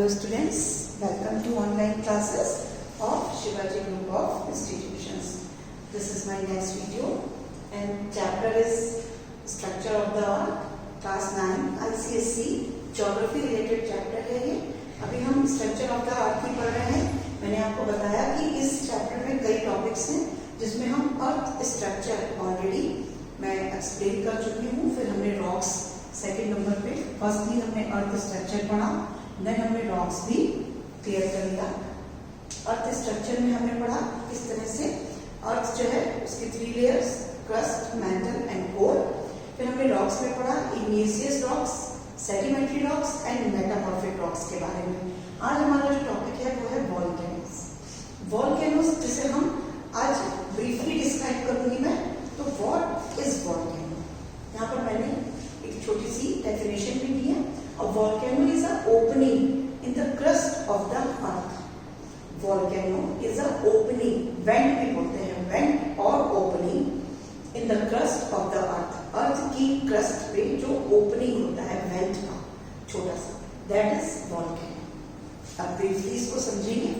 Hello students, welcome to online classes of Shivaji Group of Institutions. This is my next video and chapter is Structure of the Earth, class 9 ICSE Geography related chapter है ये. अभी हम Structure of the Earth ही पढ़ रहे हैं. मैंने आपको बताया कि इस चैप्टर में कई टॉपिक्स हैं जिसमें हम अर्थ स्ट्रक्चर ऑलरेडी मैं एक्सप्लेन कर चुकी हूँ. फिर हमने रॉक्स सेकेंड नंबर पे फर्स्ट भी हमने अर्थ स्ट्रक्चर पढ़ा, देन हमने रॉक्स भी क्लियर कर लिया. अर्थ स्ट्रक्चर में हमने पढ़ा किस तरह से अर्थ जो है उसकी 3 layers, crust, mantle and core. फिर हमने रॉक्स में पढ़ा igneous rocks, sedimentary rocks and metamorphic rocks के बारे में. आज हमारा जो टॉपिक है वो है वॉल्केनोस. वॉल्केनोस जिसे हम आज ब्रीफली डिस्क्राइब करूंगी मैं. तो व्हाट इज वॉल्केनो? यहाँ पर मैंने एक छोटी सी डेफिनेशन भी दी है. A volcano is an opening in the crust of the earth. Volcano is an opening, vent भी बोलते हैं, vent और opening in the crust of the earth. अर्थ की क्रस्ट पे जो ओपनिंग होता है वेंट का छोटा सा, that is volcano. अब ब्रीफली इसको समझेंगे.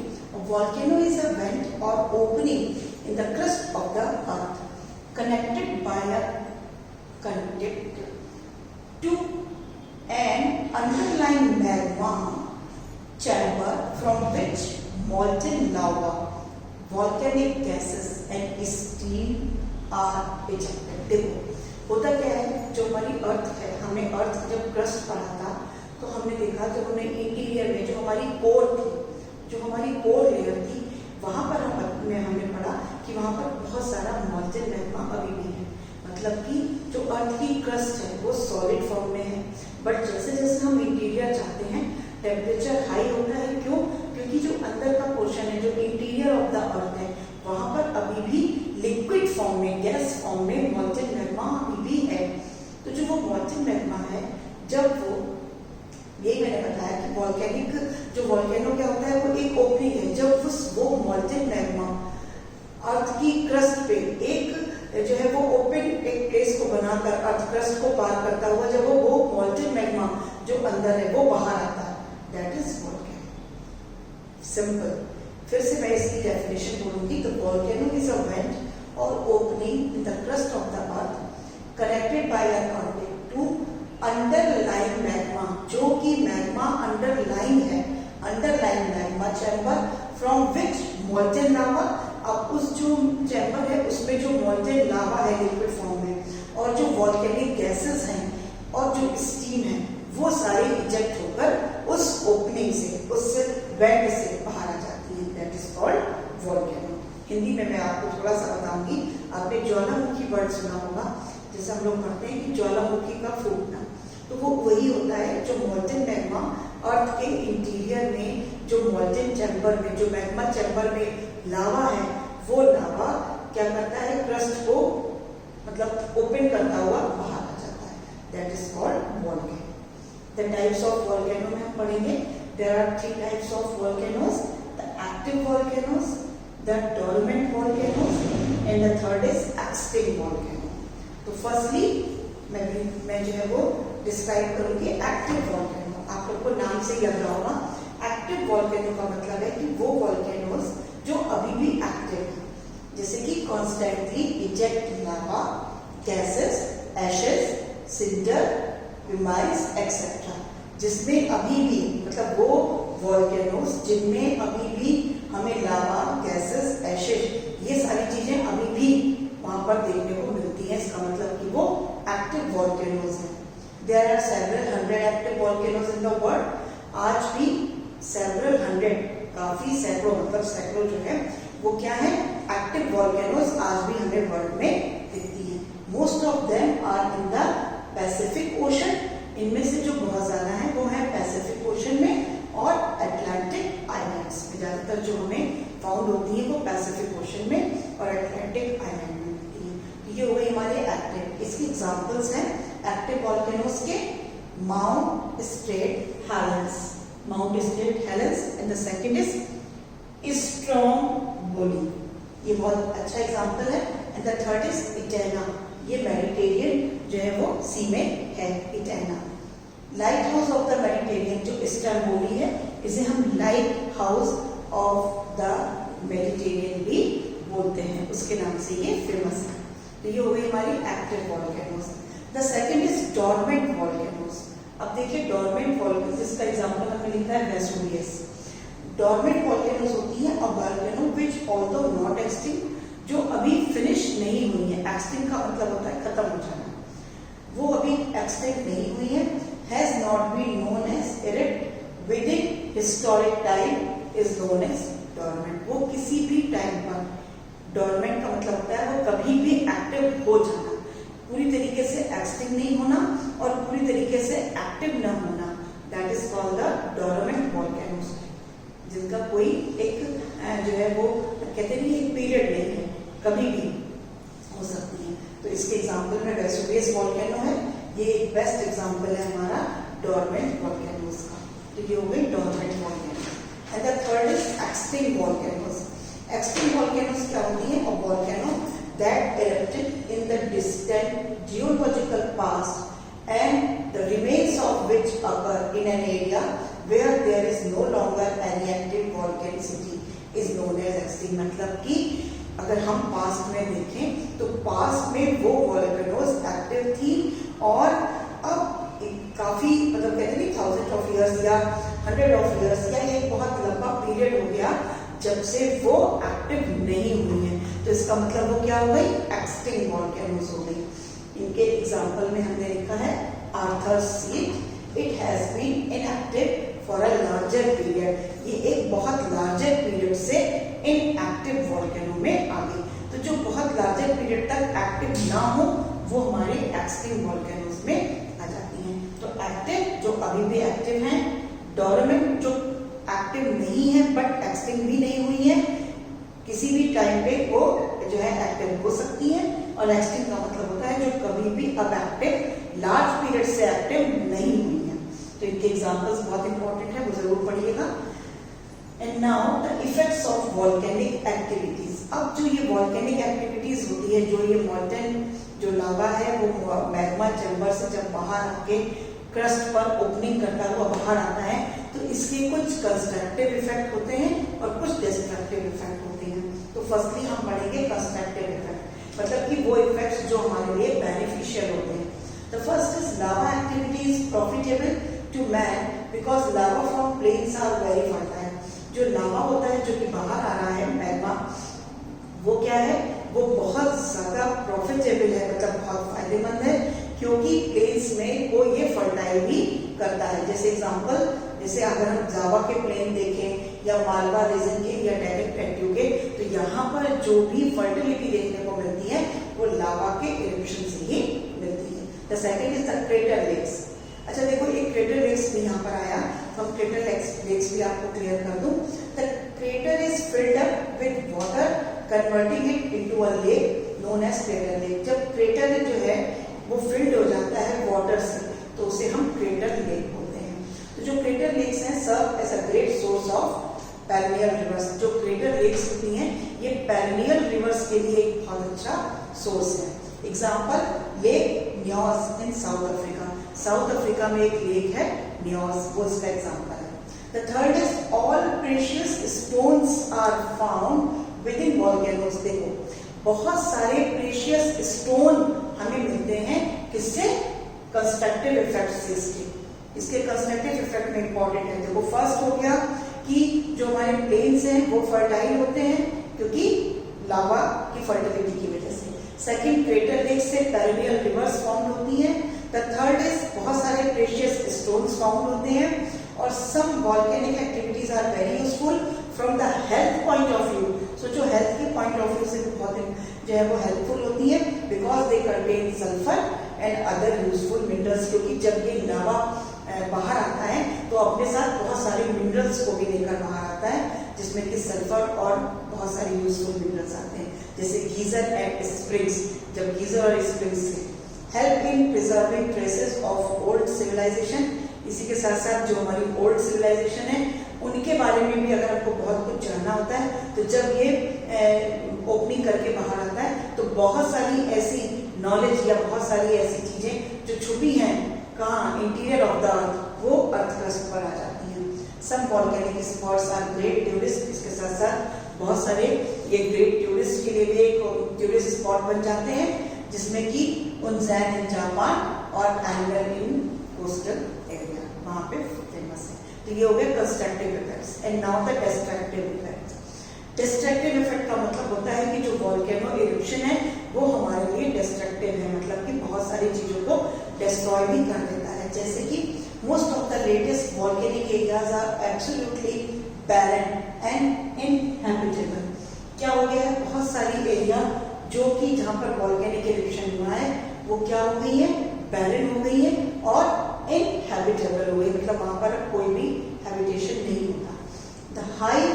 Volcano is a vent or opening in the crust of the earth connected by a conduct to an underlying magma chamber from which molten lava, volcanic gases and steam are ejected. देखो होता क्या है, जो हमारी अर्थ है, हमने अर्थ जब crust पढ़ा था तो हमने देखा जब हमने इंटीरियर में जो हमारी कोर थी, जो हमारी कोर लेयर थी, वहां पर हमने पढ़ा कि वहां पर बहुत सारा मॉल्टेन मैग्मा अभी भी है. मतलब कि जो अर्थ की क्रस्ट है वो सॉलिड फॉर्म में है, बट जैसे जैसे हम इंटीरियर जाते हैं टेम्परेचर हाई होता है. क्यों? क्योंकि जो अंदर का पोर्शन है, जो इंटीरियर ऑफ द अर्थ है, वहां पर अभी भी लिक्विड फॉर्म में, गैस फॉर्म में मॉल्टेन मैग्मा अभी भी है. तो जो वो मॉल्टेन मैग्मा है, जब वो, यही मैंने बताया कि वॉल्केनिक जो वॉल्केनो क्या होता है वो एक ओपनिंग है. जब वो मॉल्टेन मैग्मा अर्थ की क्रस्ट पे एक जो है वो ओपन एक प्लेस को बनाकर अर्थ क्रस्ट को पार करता हुआ जब वो मॉल्टेन मैग्मा जो अंदर है वो बाहर आता है, दैट इज वॉल्केनो. सिंपल. फिर से मैं इसकी डेफिनेशन बोलूंगी. तो वॉल्केनो इज अ वेंट और opening in the crust of the earth connected by a contact to underlying magma, जो कि मैग्मा अंडरलाइन है, underline magma chamber from which molten lava. अब उस जो चैम्बर है उसमें जो मॉल्टेन लावा है लिक्विड फॉर्म में, और जो वॉल्केनिक गैसेस हैं और जो स्टीम है, वो सारे इजेक्ट होकर उस ओपनिंग से, उस वेंट से बाहर आ जाती है. That is called volcano. Hindi में मैं आपको थोड़ा सा बताऊंगी. आपने ज्वालामुखी वर्ड सुना होगा, जैसे हम लोग पढ़ते हैं कि ज्वालामुखी का फूटना, तो वो वही होता है जो मॉल्टेन मैग्मा अर्थ के इंटीरियर में, जो मॉल्टेन चैम्बर में, जो मैग्मा चैम्बर में लावा है, वो लावा क्या करता है, क्रस्ट को मतलब ओपन करता हुआ बाहर आ जाता है. That is called volcano. The types of volcano में हम पढ़ेंगे. There are 3 types of volcanoes. The active volcanoes, the dormant volcanoes and the third is extinct volcano. तो फर्स्टली मैं जो है वो डिस्क्राइब करूंगी एक्टिव वॉल्केनो. आप लोग को नाम से याद रहा होगा. एक्टिव वॉल्केनो का मतलब है कि वो वॉल्केनोस जो अभी भी एक्टिव है, जैसे कि कॉन्स्टेंटली इजेक्ट लावा, गैसेस, एशेस, सिंडर, ह्यूमाइस एक्सेट्रा, जिसमें अभी भी, मतलब वो वॉल्केनोस जिनमें अभी भी हमें लावा, गैसेस, एशेस, ये सारी चीजें अभी भी वहां पर देखने को मिलती हैं. इसका मतलब कि वो एक्टिव वॉल्केनोस हैं. There are several hundred active volcanoes in the world. आज भी सेवरल हंड्रेड, काफी सैकड़ों, मतलब सैकड़ों जो है वो क्या है, एक्टिव वॉल्केनोस आज भी हमें वर्ल्ड में दिखती है. Most of them are in the Pacific Ocean. इनमें से जो बहुत ज्यादा है वो है पैसिफिक ओशन में और अटलांटिक आइलैंड्स में. ज्यादातर जो हमें फाउंड होती है वो पैसिफिक ओशन में और अटलांटिक आइलैंड में होती है. ये हो गई हमारे एक्टिव. इसकी एग्जाम्पल्स हैं एक्टिव वॉल्केनोस के mount straight Helens, Mount St. Helens, and the second is Stromboli. ये बहुत अच्छा एग्जाम्पल है. And the third is Etna. ये मेडिटेरियन जो है वो सी में है, Etna. Lighthouse of the Mediterranean जो स्ट्रोम्बोली है, इसे हम lighthouse of the Mediterranean भी बोलते हैं, उसके नाम से ये फेमस है। तो ये हो गई हमारी active volcanoes. The second is dormant volcanoes. अब देखिए डॉर्मेंट वॉल्केनोज, जिसका एग्जांपल हमने लिखा है वेसुवियस। डॉर्मेंट वॉल्केनोज होती है a volcano which although not extinct, जो अभी फिनिश नहीं हुई है। एक्सटिंक्ट का मतलब होता है खत्म हो जाना, वो अभी एक्सटिंक्ट नहीं हुई है। Has not been known as erect within historic time is known as dormant. वो किसी भी टाइम पर, डॉर्मेंट का मतलब होता है वो कभी भी एक्टिव हो जाना, पूरी तरीके से एक्सटिंक्ट नहीं होना और पूरी तरीके से एक्टिव न होना, that is called the dormant volcanoes, जिनका कोई एक जो है वो कहते नहीं एक पीरियड नहीं है, कभी भी हो सकती है। तो इसके एग्जांपल में वेसुवियस वॉल्केनो है, ये एक बेस्ट एग्जांपल है हमारा डॉर्मेंट वॉल्केनोज का। तो ये हो गई dormant volcano. And the third is extinct volcanoes. Extinct volcanoes क्या होती है? A volcano that erupted in the distant geological past and the remains of which occur in an area where there is no longer any active volcanicity is known as extinct। मतलब कि अगर हम past में देखें तो past में वो volcanoes active थी और अब काफी मतलब कहते नहीं थाउजेंड ऑफ इयर्स या 100 ऑफ इयर्स या एक बहुत लंबा पीरियड हो गया जब से वो एक्टिव नहीं हुई है। तो इसका मतलब वो क्या हो गई? एक्सटिंक्ट वॉल्केनोज हो गई। इनके एग्जांपल में हमने लिखा है Arthur's Seat, it has been inactive for a larger period. ये एक बहुत लार्जर पीरियड से इनएक्टिव वॉल्केनो में आ गई। तो जो बहुत लार्जर पीरियड तक एक्टिव ना हो वो हमारे एक्सटिंक्ट वॉल्केनोज में आ जाती हैं। तो एक्टिव जो अभी भी एक्टिव हैं, डोर्मेंट जो एक्टिव नहीं है बट एक्सटिंक्ट भी नहीं हुई है, किसी भी टाइम पे वो जो है एक्टिव हो सकती है, और एक्सटिंक्ट का मतलब होता है जो कभी भी अब एक्टिव लार्ज पीरियड से एक्टिव नहीं हुई है। तो इनके एग्जांपल्स बहुत इंपॉर्टेंट है, वो जरूर पढ़िएगा। And now the effects of volcanic activities. अब जो ये वॉल्केनिक एक्टिविटीज होती है, जो ये मॉल्टेन जो लावा है वो मैग्मा चैम्बर से जब बाहर आके क्रस्ट पर ओपनिंग करता हुआ बाहर आता है, तो इसके कुछ कंस्ट्रक्टिव इफेक्ट होते हैं और कुछ डिस्ट्रक्टिव इफेक्ट होते हैं। तो फर्स्टली हम पढ़ेंगे कंस्ट्रक्टिव इफेक्ट, मतलब कि वो इफेक्ट्स जो हमारे लिए बेनिफिशियल होते हैं। The first is lava activity is profitable to man because lava from plains are very fertile. जो लावा होता है जो कि बाहर आ रहा है मैग्मा, वो क्या है? वो बहुत ज्यादा प्रॉफिटेबल है, मतलब बहुत फायदेमंद है, क्योंकि प्लेन्स में वो ये फर्टाइल भी करता है। जैसे एग्जांपल, जैसे अगर हम जावा के प्लेन देखें या मालवा रीजन के या डेनिक प्लेट्यू के, तो यहाँ पर जो भी फर्टिलिटी देखने को मिलती है वो लावा के इरप्शन से ही मिलती है। The second is the crater lakes. अच्छा देखो, एक क्रेटर लेक्स भी यहाँ पर आया, तो हम क्रेटर लेक्स भी आपको क्लियर कर दूं। The crater is filled up with water converting it into a lake known as crater lake. जब क्रेटर जो है वो फिल्ड हो जाता है वाटर से, तो उसे हम क्रेटर लेक बोलते हैं। तो जो क्रेटर लेक्स हैं serve as a great source of perennial rivers. जो क्रेटर लेक्स होती हैं ये पेरिनियल रिवर्स के लिए एक बहुत अच्छा सोर्स है। Example, lake Nyos in South Africa. South Africa में एक लेक है न्योस, वो इसका एग्जांपल है। The third is all precious stones are found within volcanoes. देखो, बहुत सारे प्रेशियस स्टोन हमें मिलते हैं, किससे? कंस्ट्रक्टिव इफेक्ट से। इसके कंस्ट्रक्टिव इफेक्ट में इंपॉर्टेंट है। देखो, फर्स्ट हो गया कि जो हमारे प्लेन्स हैं वो फर्टाइल होते हैं क्योंकि लावा की फर्टिलिटी की वजह से। सेकंड, क्रेटर लेक से पेरिनियल रिवर्स फॉर्म होती है। द थर्ड इज बहुत सारे प्रेशियस स्टोन्स फाउंड होते हैं। और some volcanic activities are very useful from the health point of view. So जो हेल्थ के पॉइंट ऑफ व्यू से बहुत जो है वो हेल्पफुल होती है, because they contain sulphur and other useful minerals. क्योंकि जब ये लावा बाहर आता है तो अपने साथ बहुत सारे मिनरल्स को भी लेकर बाहर आता है, जिसमें कि सल्फर और बहुत सारे यूजफुल मिनरल्स आते हैं, जैसे गीजर एंड स्प्रिंग्स। जब गीजर और स्प्रिंग्स से help in preserving traces of old civilisation. इसी के साथ साथ जो हमारी ओल्ड सिविलाइजेशन है उनके बारे में भी अगर आपको बहुत कुछ जानना होता है, तो जब ये ओपनिंग करके बाहर आता है तो बहुत सारी ऐसी नॉलेज या बहुत सारी ऐसी चीजें जो छुपी हैं कहाँ, इंटीरियर ऑफ द अर्थ, वो अर्थ क्रस्ट पर आ जाती हैं। Some volcanic spots are great tourist, इसके साथ साथ बहुत सारे ये ग्रेट टूरिस्ट के लिए भी एक टूरिस्ट स्पॉट बन जाते हैं, जिसमें कि उनजैन इन जापान और एंगर इन कोस्टल एरिया वहाँ पे फेमस है। तो ये हो गए constructive effects. And now the destructive effects. Destructive effect का मतलब होता है कि जो वॉल्केनो इरप्शन है वो हमारे लिए डिस्ट्रक्टिव है, मतलब कि बहुत सारी चीजों को डिस्ट्रॉय भी कर देता है। जैसे कि most of the latest volcanic areas are absolutely barren and inhabitable। क्या हो गया है, बहुत सारी एरिया जो कि जहाँ पर वॉल्केनिक इरप्शन हुआ है वो क्या हो गई है, barren हो गई है और inhabitable हो गई, मतलब वहां पर कोई भी हैबिटेशन नहीं होता। The high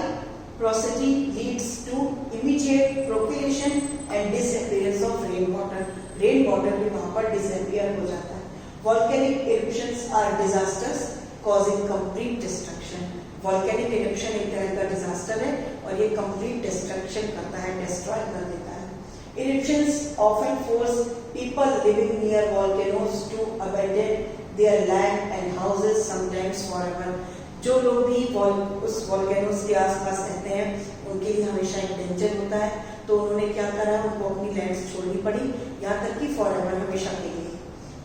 porosity leads to immediate percolation and disappearance of rainwater। rainwater भी वहां पर disappear हो जाता है। Volcanic eruptions are disasters causing complete destruction। Volcanic eruption एक तरह का डिजास्टर है और ये कंप्लीट डिस्ट्रक्शन करता है, डिस्ट्रॉय कर देता है। Eruptions often force people living near volcanoes to abandon their land and houses sometimes forever. जो लोग भी उस वॉल्केनोज के आसपास रहते हैं उनके लिए हमेशा एक डेंजर होता है, तो उन्होंने क्या करा, उनको अपनी लैंड छोड़नी पड़ी, यहाँ तक कि फॉरएवर, हमेशा के लिए।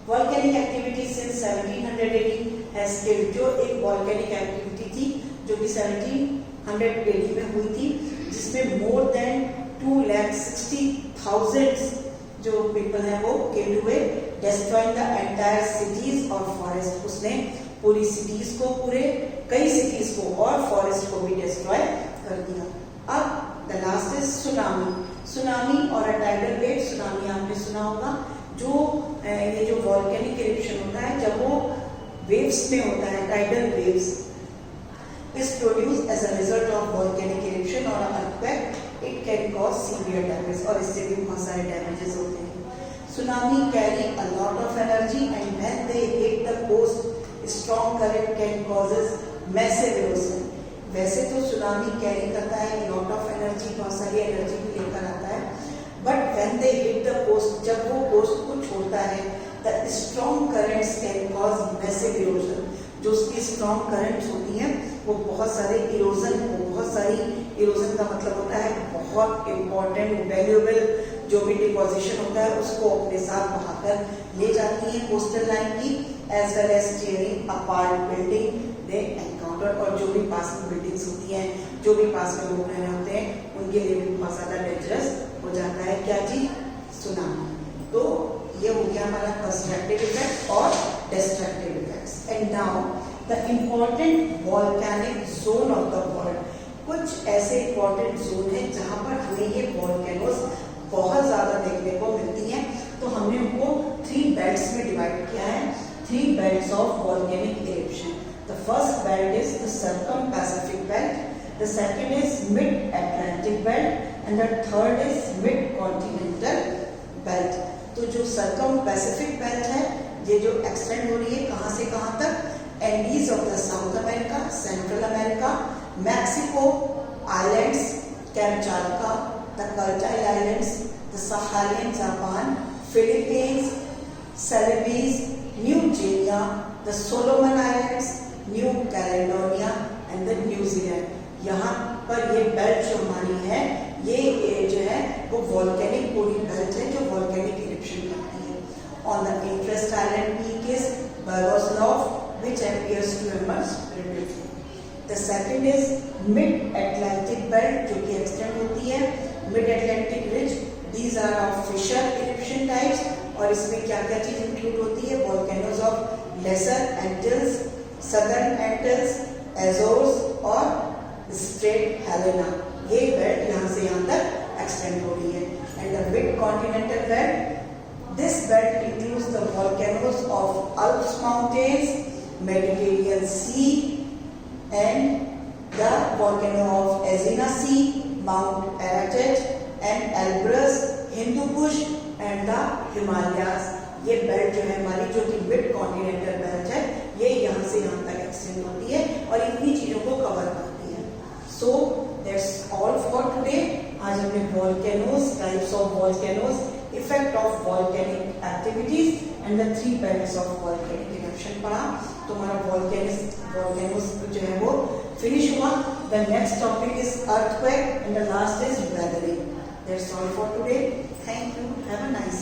Volcanic activity since 1780 has killed. जो एक वॉल्केनिक एक्टिविटी थी जो कि 1780 में हुई थी, जिसमें मोर देन 2,60,000 जो पीपल हैं वो किल्ड हुए, डिस्ट्रॉइंग द एंटायर सिटीज और फॉरेस्ट। उसने पूरी सिटीज को, पूरे कई सिटीज को और फॉरेस्ट को भी डिस्ट्रॉय कर दिया। अब the last is tsunami. Tsunami और अ टाइडल वेव। सुनामी आपने सुना होगा, जो ये जो वॉल्केनिक इरप्शन होता है जब वो वेव्स में होता है, tidal waves is produced as a result of volcanic eruption or earthquake, it can cause severe damage, और इससे भी बहुत सारे damages होते हैं। Tsunami carry a lot of energy and when they hit the coast, strong current can causes massive erosion। वैसे तो tsunami carry करता है lot of energy, बहुत सारी एनर्जी भी लेकर आता है, but when they hit the coast, जब वो कोस्ट को छोड़ता है, the strong currents can cause massive erosion। जो उसकी स्ट्रॉन्ग करंट्स होती हैं वो बहुत सारे इरोजन को, बहुत सारी इरोजन का मतलब होता है बहुत इंपॉर्टेंट वैल्यूएबल जो भी डिपोजिशन होता है उसको अपने साथ बहाकर ले जाती हैं कोस्टल लाइन की, as well as tearing apart building they encounter. और जो भी पास में बिल्डिंग्स होती हैं, जो भी पास में लोग रह रहे होते हैं, उनके लिए भी बहुत ज्यादा डेंजरस हो जाता है क्या चीज, सुनामी। तो ये हो गया हमारा कंस्ट्रक्टिव इफेक्ट और destructive effects. And now the important volcanic zone of the world. कुछ ऐसे इम्पोर्टेंट जोन है जहां पर हमें ये वॉल्केनोज बहुत ज्यादा देखने को मिलती हैं, तो हमने उनको 3 बेल्ट्स में डिवाइड किया है, 3 belts of volcanic eruption. The first belt is the circumpacific belt, the second is mid Atlantic belt and the third is mid continental belt. तो जो सर्कमपैसिफिक बेल्ट है ये जो एक्सटेंड हो रही है कहां से कहां तक, Andes of the South America, Central America, Mexico islands, Kamchatka, the Kuril islands, the Sakhalin Japan, Philippines, Celebes, New Guinea, the Solomon islands, New Caledonia and the New Zealand. यहाँ पर ये बेल्ट जो हमारी है ये जो है वो वॉल्केनिक पूरी बेल्ट है जो वॉल्केनिक इरप्शन करती है। On the interest island peak is Bogoslow, which appears to emerge repeatedly. The second is mid-Atlantic belt जो कि extend होती है, mid-Atlantic ridge, these are of fissure eruption types और इसमें क्या क्या चीज इंक्लूड होती है, volcanoes of Lesser Antilles, Southern Antilles, Azores और Strait Helena। ये बेल्ट यहाँ से यहाँ तक एक्सटेंड हो रही है। And the mid-continental belt, this belt includes the volcanoes of Alps mountains, Mediterranean Sea and the volcano of Azina Sea, Mount Ararat and Elbrus, Hindu Kush and the Himalayas। ये belt जो है हमारी जो कि mid continental belt है ये यहाँ से यहाँ तक एक्सटेंड होती है और इतनी चीजों को कवर करती है। So that's all for today. आज हमने volcanoes, types of volcanoes, effect of volcanic activities and the 3 periods of volcanic eruption पढ़ा। तुम्हारा वॉल्केनोस जो है वो फिनिश हुआ। The next topic is earthquake and the last is weathering. That's all for today. Thank you. Have a nice